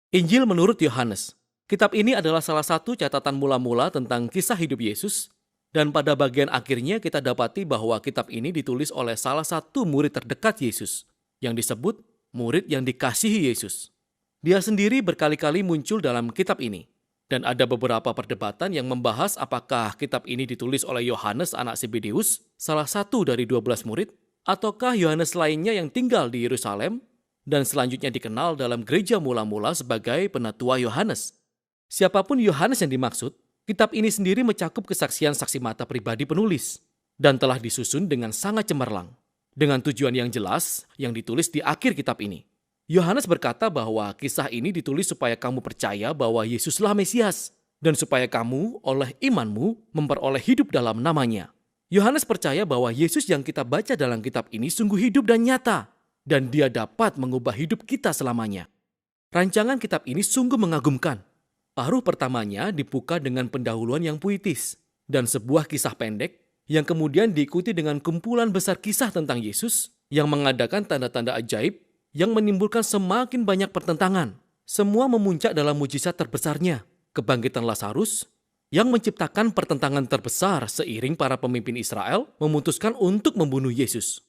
Injil menurut Yohanes. Kitab ini adalah salah satu catatan mula-mula tentang kisah hidup Yesus, dan pada bagian akhirnya kita dapati bahwa kitab ini ditulis oleh salah satu murid terdekat Yesus, yang disebut murid yang dikasihi Yesus. Dia sendiri berkali-kali muncul dalam kitab ini, dan ada beberapa perdebatan yang membahas apakah kitab ini ditulis oleh Yohanes anak Zebedeus, salah satu dari 12 murid, ataukah Yohanes lainnya yang tinggal di Yerusalem dan selanjutnya dikenal dalam gereja mula-mula sebagai penatua Yohanes. Siapapun Yohanes yang dimaksud, kitab ini sendiri mencakup kesaksian saksi mata pribadi penulis dan telah disusun dengan sangat cemerlang, dengan tujuan yang jelas yang ditulis di akhir kitab ini. Yohanes berkata bahwa kisah ini ditulis supaya kamu percaya bahwa Yesuslah Mesias dan supaya kamu oleh imanmu memperoleh hidup dalam namanya. Yohanes percaya bahwa Yesus yang kita baca dalam kitab ini sungguh hidup dan nyata, dan dia dapat mengubah hidup kita selamanya. Rancangan kitab ini sungguh mengagumkan. Paruh pertamanya dibuka dengan pendahuluan yang puitis dan sebuah kisah pendek yang kemudian diikuti dengan kumpulan besar kisah tentang Yesus yang mengadakan tanda-tanda ajaib yang menimbulkan semakin banyak pertentangan. Semua memuncak dalam mujizat terbesarnya, kebangkitan Lazarus, yang menciptakan pertentangan terbesar seiring para pemimpin Israel memutuskan untuk membunuh Yesus.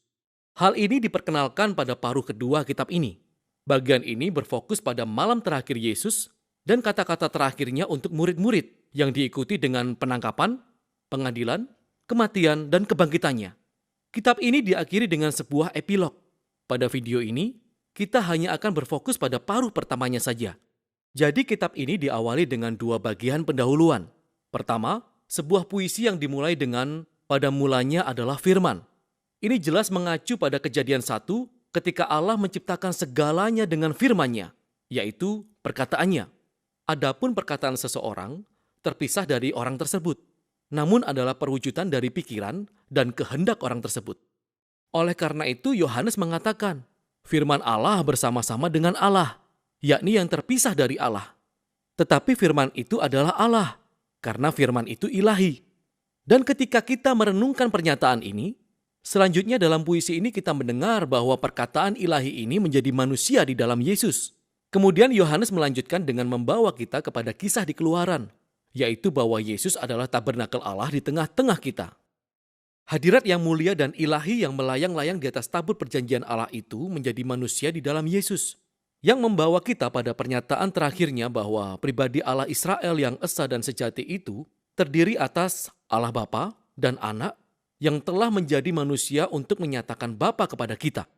Hal ini diperkenalkan pada paruh kedua kitab ini. Bagian ini berfokus pada malam terakhir Yesus dan kata-kata terakhirnya untuk murid-murid yang diikuti dengan penangkapan, pengadilan, kematian, dan kebangkitannya. Kitab ini diakhiri dengan sebuah epilog. Pada video ini, kita hanya akan berfokus pada paruh pertamanya saja. Jadi kitab ini diawali dengan dua bagian pendahuluan. Pertama, sebuah puisi yang dimulai dengan pada mulanya adalah firman. Ini jelas mengacu pada Kejadian 1 ketika Allah menciptakan segalanya dengan firman-Nya, yaitu perkataannya. Adapun perkataan seseorang terpisah dari orang tersebut, namun adalah perwujudan dari pikiran dan kehendak orang tersebut. Oleh karena itu Yohanes mengatakan, firman Allah bersama-sama dengan Allah, yakni yang terpisah dari Allah. Tetapi firman itu adalah Allah, karena firman itu ilahi. Dan ketika kita merenungkan pernyataan ini, selanjutnya dalam puisi ini kita mendengar bahwa perkataan ilahi ini menjadi manusia di dalam Yesus. Kemudian Yohanes melanjutkan dengan membawa kita kepada kisah di Keluaran, yaitu bahwa Yesus adalah tabernakel Allah di tengah-tengah kita. Hadirat yang mulia dan ilahi yang melayang-layang di atas tabut perjanjian Allah itu menjadi manusia di dalam Yesus, yang membawa kita pada pernyataan terakhirnya bahwa pribadi Allah Israel yang esa dan sejati itu terdiri atas Allah Bapa dan Anak, yang telah menjadi manusia untuk menyatakan Bapa kepada kita.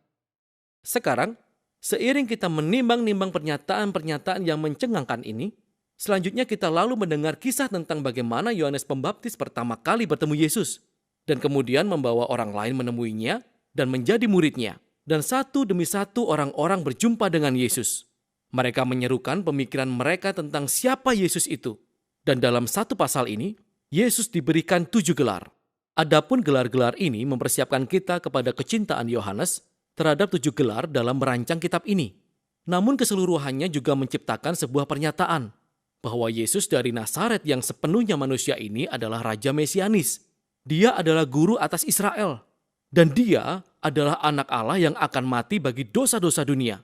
Sekarang, seiring kita menimbang-nimbang pernyataan-pernyataan yang mencengangkan ini, selanjutnya kita lalu mendengar kisah tentang bagaimana Yohanes Pembaptis pertama kali bertemu Yesus, dan kemudian membawa orang lain menemuinya dan menjadi muridnya, dan satu demi satu orang-orang berjumpa dengan Yesus. Mereka menyerukan pemikiran mereka tentang siapa Yesus itu, dan dalam satu pasal ini, Yesus diberikan 7 gelar. Adapun gelar-gelar ini mempersiapkan kita kepada kecintaan Yohanes terhadap 7 gelar dalam merancang kitab ini. Namun keseluruhannya juga menciptakan sebuah pernyataan bahwa Yesus dari Nazaret yang sepenuhnya manusia ini adalah Raja Mesianis. Dia adalah guru atas Israel. Dan dia adalah anak Allah yang akan mati bagi dosa-dosa dunia.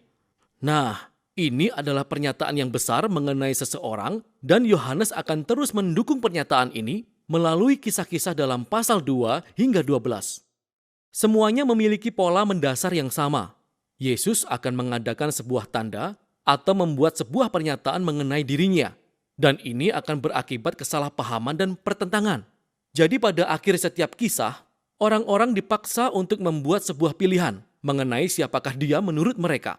Nah, ini adalah pernyataan yang besar mengenai seseorang dan Yohanes akan terus mendukung pernyataan ini melalui kisah-kisah dalam pasal 2 hingga 12. Semuanya memiliki pola mendasar yang sama. Yesus akan mengadakan sebuah tanda atau membuat sebuah pernyataan mengenai dirinya. Dan ini akan berakibat kesalahpahaman dan pertentangan. Jadi pada akhir setiap kisah, orang-orang dipaksa untuk membuat sebuah pilihan mengenai siapakah dia menurut mereka.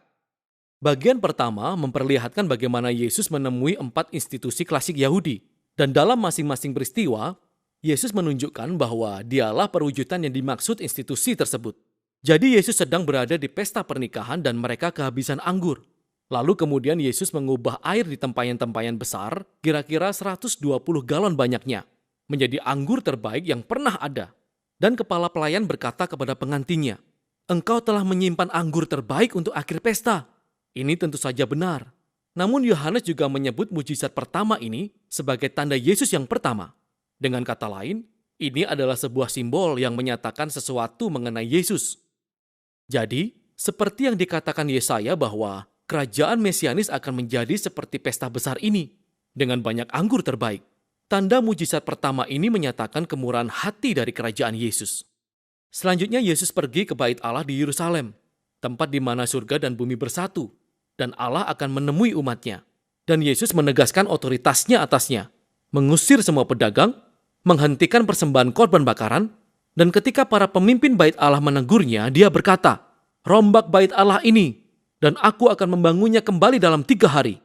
Bagian pertama memperlihatkan bagaimana Yesus menemui 4 institusi klasik Yahudi. Dan dalam masing-masing peristiwa, Yesus menunjukkan bahwa dialah perwujudan yang dimaksud institusi tersebut. Jadi Yesus sedang berada di pesta pernikahan dan mereka kehabisan anggur. Lalu kemudian Yesus mengubah air di tempayan-tempayan besar, kira-kira 120 galon banyaknya, menjadi anggur terbaik yang pernah ada. Dan kepala pelayan berkata kepada pengantinnya, "Engkau telah menyimpan anggur terbaik untuk akhir pesta." Ini tentu saja benar. Namun Yohanes juga menyebut mujizat pertama ini sebagai tanda Yesus yang pertama. Dengan kata lain, ini adalah sebuah simbol yang menyatakan sesuatu mengenai Yesus. Jadi, seperti yang dikatakan Yesaya bahwa kerajaan Mesianis akan menjadi seperti pesta besar ini, dengan banyak anggur terbaik. Tanda mujizat pertama ini menyatakan kemurahan hati dari kerajaan Yesus. Selanjutnya Yesus pergi ke bait Allah di Yerusalem, tempat di mana surga dan bumi bersatu, dan Allah akan menemui umatnya. Dan Yesus menegaskan otoritasnya atasnya, mengusir semua pedagang, menghentikan persembahan korban bakaran, dan ketika para pemimpin bait Allah menegurnya, dia berkata, "Rombak bait Allah ini, dan aku akan membangunnya kembali dalam 3 hari."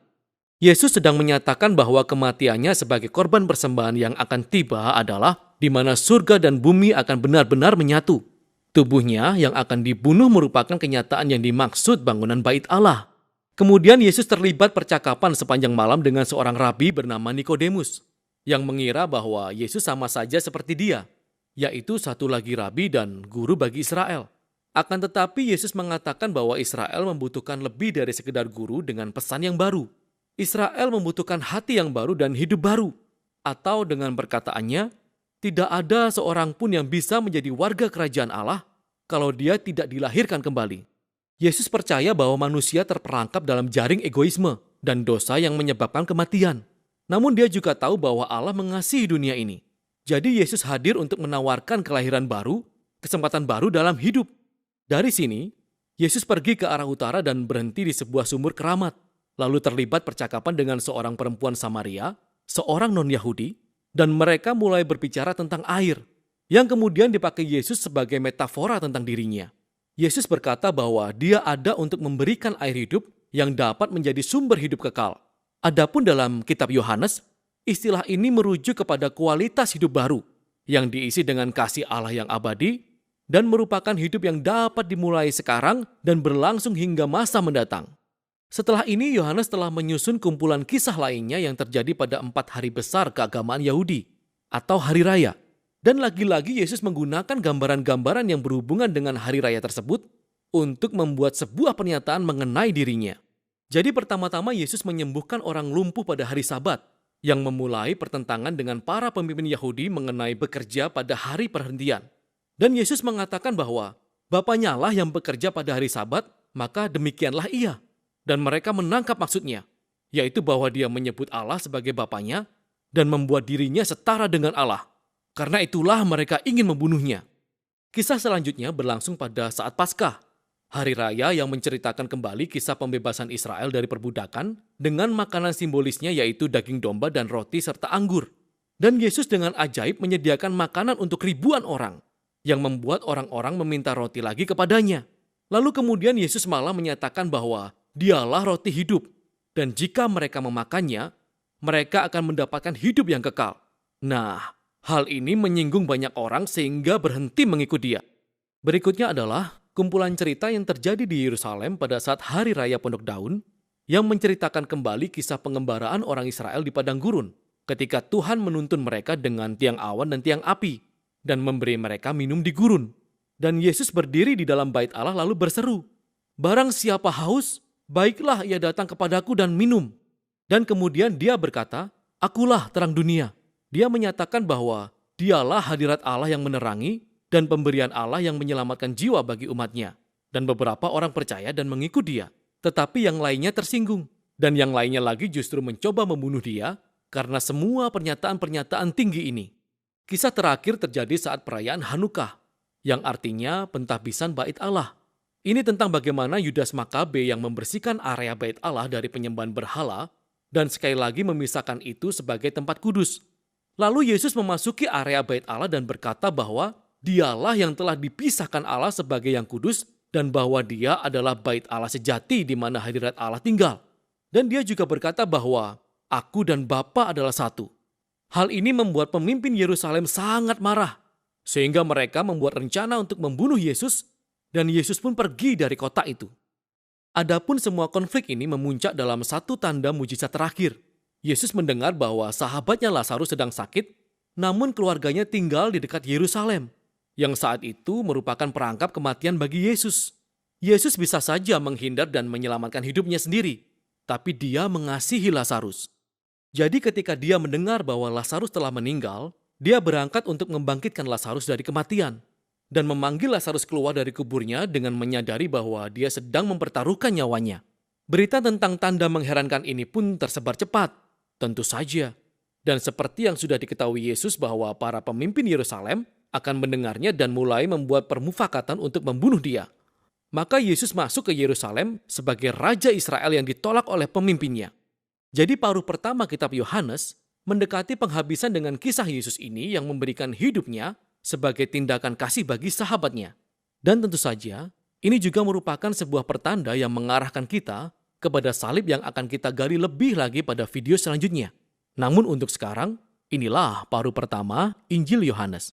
Yesus sedang menyatakan bahwa kematiannya sebagai korban persembahan yang akan tiba adalah di mana surga dan bumi akan benar-benar menyatu. Tubuhnya yang akan dibunuh merupakan kenyataan yang dimaksud bangunan bait Allah. Kemudian Yesus terlibat percakapan sepanjang malam dengan seorang rabi bernama Nikodemus, yang mengira bahwa Yesus sama saja seperti dia, yaitu satu lagi rabi dan guru bagi Israel. Akan tetapi Yesus mengatakan bahwa Israel membutuhkan lebih dari sekedar guru dengan pesan yang baru. Israel membutuhkan hati yang baru dan hidup baru. Atau dengan perkataannya, tidak ada seorang pun yang bisa menjadi warga kerajaan Allah kalau dia tidak dilahirkan kembali. Yesus percaya bahwa manusia terperangkap dalam jaring egoisme dan dosa yang menyebabkan kematian. Namun dia juga tahu bahwa Allah mengasihi dunia ini. Jadi Yesus hadir untuk menawarkan kelahiran baru, kesempatan baru dalam hidup. Dari sini, Yesus pergi ke arah utara dan berhenti di sebuah sumur keramat. Lalu terlibat percakapan dengan seorang perempuan Samaria, seorang non-Yahudi, dan mereka mulai berbicara tentang air, yang kemudian dipakai Yesus sebagai metafora tentang dirinya. Yesus berkata bahwa dia ada untuk memberikan air hidup yang dapat menjadi sumber hidup kekal. Adapun dalam kitab Yohanes, istilah ini merujuk kepada kualitas hidup baru yang diisi dengan kasih Allah yang abadi dan merupakan hidup yang dapat dimulai sekarang dan berlangsung hingga masa mendatang. Setelah ini Yohanes telah menyusun kumpulan kisah lainnya yang terjadi pada 4 hari besar keagamaan Yahudi atau hari raya. Dan lagi-lagi Yesus menggunakan gambaran-gambaran yang berhubungan dengan hari raya tersebut untuk membuat sebuah pernyataan mengenai dirinya. Jadi pertama-tama Yesus menyembuhkan orang lumpuh pada hari Sabat yang memulai pertentangan dengan para pemimpin Yahudi mengenai bekerja pada hari perhentian. Dan Yesus mengatakan bahwa Bapanya lah yang bekerja pada hari Sabat, maka demikianlah ia. Dan mereka menangkap maksudnya, yaitu bahwa dia menyebut Allah sebagai Bapanya dan membuat dirinya setara dengan Allah. Karena itulah mereka ingin membunuhnya. Kisah selanjutnya berlangsung pada saat Paskah, hari raya yang menceritakan kembali kisah pembebasan Israel dari perbudakan dengan makanan simbolisnya yaitu daging domba dan roti serta anggur. Dan Yesus dengan ajaib menyediakan makanan untuk ribuan orang, yang membuat orang-orang meminta roti lagi kepadanya. Lalu kemudian Yesus malah menyatakan bahwa dialah roti hidup, dan jika mereka memakannya, mereka akan mendapatkan hidup yang kekal. Nah, hal ini menyinggung banyak orang sehingga berhenti mengikut dia. Berikutnya adalah kumpulan cerita yang terjadi di Yerusalem pada saat Hari Raya Pondok Daun yang menceritakan kembali kisah pengembaraan orang Israel di padang gurun ketika Tuhan menuntun mereka dengan tiang awan dan tiang api dan memberi mereka minum di gurun. Dan Yesus berdiri di dalam bait Allah lalu berseru, "Barang siapa haus, baiklah ia datang kepadaku dan minum." Dan kemudian dia berkata, "Akulah terang dunia." Dia menyatakan bahwa dialah hadirat Allah yang menerangi dan pemberian Allah yang menyelamatkan jiwa bagi umatnya. Dan beberapa orang percaya dan mengikut dia. Tetapi yang lainnya tersinggung. Dan yang lainnya lagi justru mencoba membunuh dia karena semua pernyataan-pernyataan tinggi ini. Kisah terakhir terjadi saat perayaan Hanukah, yang artinya pentahbisan bait Allah. Ini tentang bagaimana Yudas Makabe yang membersihkan area bait Allah dari penyembahan berhala dan sekali lagi memisahkan itu sebagai tempat kudus. Lalu Yesus memasuki area bait Allah dan berkata bahwa dialah yang telah dipisahkan Allah sebagai yang kudus dan bahwa dia adalah bait Allah sejati di mana hadirat Allah tinggal. Dan dia juga berkata bahwa aku dan Bapa adalah satu. Hal ini membuat pemimpin Yerusalem sangat marah sehingga mereka membuat rencana untuk membunuh Yesus dan Yesus pun pergi dari kota itu. Adapun semua konflik ini memuncak dalam satu tanda mujizat terakhir. Yesus mendengar bahwa sahabatnya Lazarus sedang sakit, namun keluarganya tinggal di dekat Yerusalem, yang saat itu merupakan perangkap kematian bagi Yesus. Yesus bisa saja menghindar dan menyelamatkan hidupnya sendiri, tapi dia mengasihi Lazarus. Jadi ketika dia mendengar bahwa Lazarus telah meninggal, dia berangkat untuk membangkitkan Lazarus dari kematian, dan memanggil Lazarus keluar dari kuburnya dengan menyadari bahwa dia sedang mempertaruhkan nyawanya. Berita tentang tanda mengherankan ini pun tersebar cepat, tentu saja. Dan seperti yang sudah diketahui Yesus bahwa para pemimpin Yerusalem akan mendengarnya dan mulai membuat permufakatan untuk membunuh dia. Maka Yesus masuk ke Yerusalem sebagai Raja Israel yang ditolak oleh pemimpinnya. Jadi paruh pertama kitab Yohanes mendekati penghabisan dengan kisah Yesus ini yang memberikan hidupnya sebagai tindakan kasih bagi sahabatnya. Dan tentu saja, ini juga merupakan sebuah pertanda yang mengarahkan kita kepada salib yang akan kita gali lebih lagi pada video selanjutnya. Namun untuk sekarang, inilah paruh pertama Injil Yohanes.